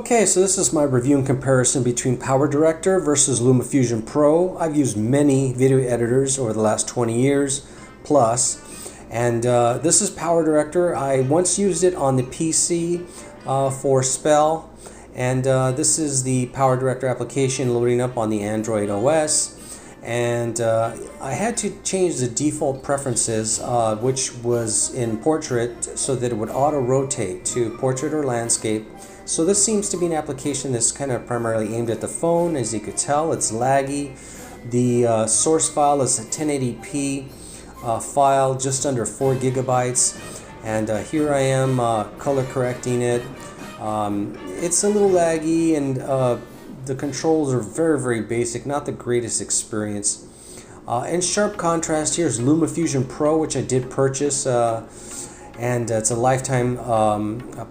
Okay, so this is my review and comparison between PowerDirector versus Luma Fusion Pro. I've used many video editors over the last 20 years plus, and this is PowerDirector. I once used it on the PC for spell, and this is the PowerDirector application loading up on the Android OS. And I had to change the default preferences, which was in portrait, so that it would auto-rotate to portrait or landscape. So this seems to be an application that's kind of primarily aimed at the phone. As you could tell, it's laggy. The source file is a 1080p file, just under 4 gigabytes. And here I am color correcting it. It's a little laggy, and the controls are very basic, not the greatest experience. In sharp contrast, here's Luma Fusion Pro, which I did purchase, and it's a lifetime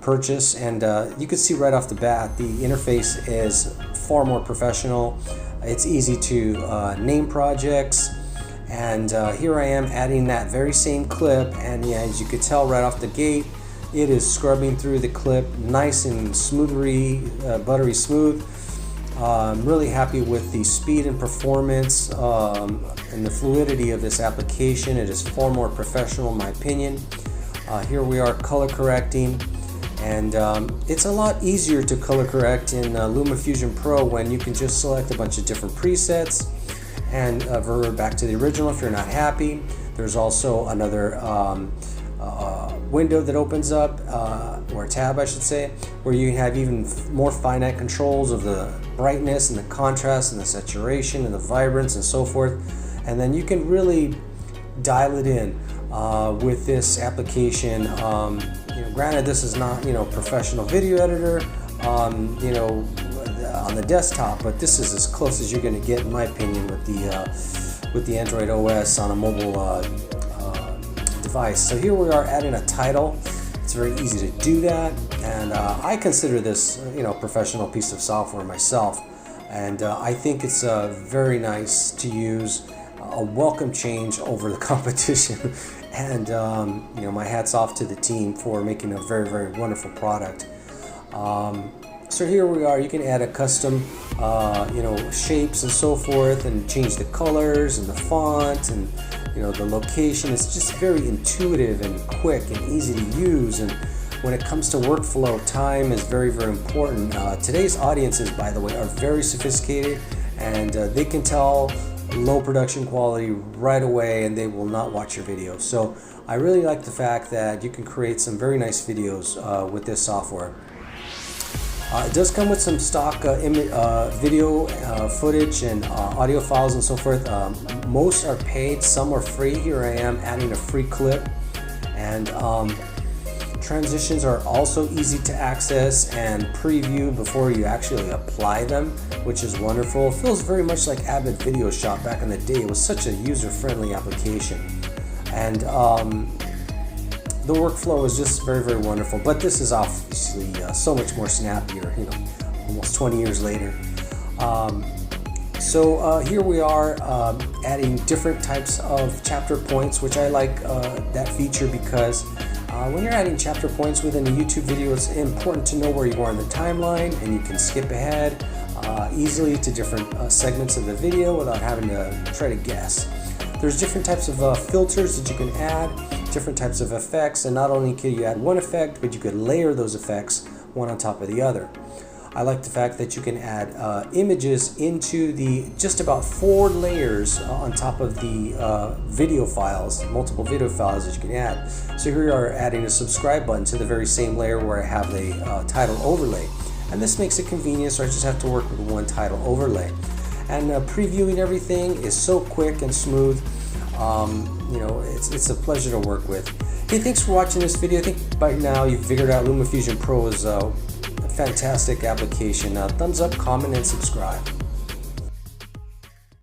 purchase. And you can see right off the bat, the interface is far more professional. It's easy to name projects, and here I am adding that very same clip, and yeah, as you could tell right off the gate, it is scrubbing through the clip nice and buttery smooth. I'm really happy with the speed and performance and the fluidity of this application. It is far more professional in my opinion. Here we are color correcting, and it's a lot easier to color correct in Luma Fusion Pro when you can just select a bunch of different presets and revert back to the original if you're not happy. There's also another window that opens up, or a tab I should say, where you have even more finite controls of the brightness and the contrast and the saturation and the vibrance and so forth, and then you can really dial it in with this application. Granted, this is not professional video editor on the desktop, but this is as close as you're going to get in my opinion with the Android OS on a mobile device. So here we are adding a title. It's very easy to do that, and I consider this professional piece of software myself, and I think it's very nice to use, a welcome change over the competition. And my hat's off to the team for making a very wonderful product. So here we are. You can add a custom shapes and so forth, and change the colors and the font and the location. It's just very intuitive and quick and easy to use. And when it comes to workflow, time is very important. Today's audiences, by the way, are very sophisticated, and they can tell low production quality right away, and they will not watch your videos. So I really like the fact that you can create some very nice videos with this software. It does come with some stock video footage and audio files and so forth. Most are paid, some are free. Here I am adding a free clip, and transitions are also easy to access and preview before you actually apply them, which is wonderful. It feels very much like Avid Video Shop back in the day. It was such a user-friendly application, and the workflow is just very wonderful. But this is obviously so much more snappier, almost 20 years later. So here we are adding different types of chapter points, which I like that feature, because when you're adding chapter points within a YouTube video, it's important to know where you are in the timeline, and you can skip ahead easily to different segments of the video without having to try to guess. There's different types of filters that you can add, different types of effects, and not only can you add one effect, but you could layer those effects one on top of the other. I like the fact that you can add images into just about 4 layers on top of the video files, multiple video files that you can add. So here we are adding a subscribe button to the very same layer where I have the title overlay. And this makes it convenient, so I just have to work with one title overlay. And previewing everything is so quick and smooth. It's a pleasure to work with. Hey, thanks for watching this video. I think by now you've figured out Luma Fusion Pro is a fantastic application. Thumbs up, comment, and subscribe.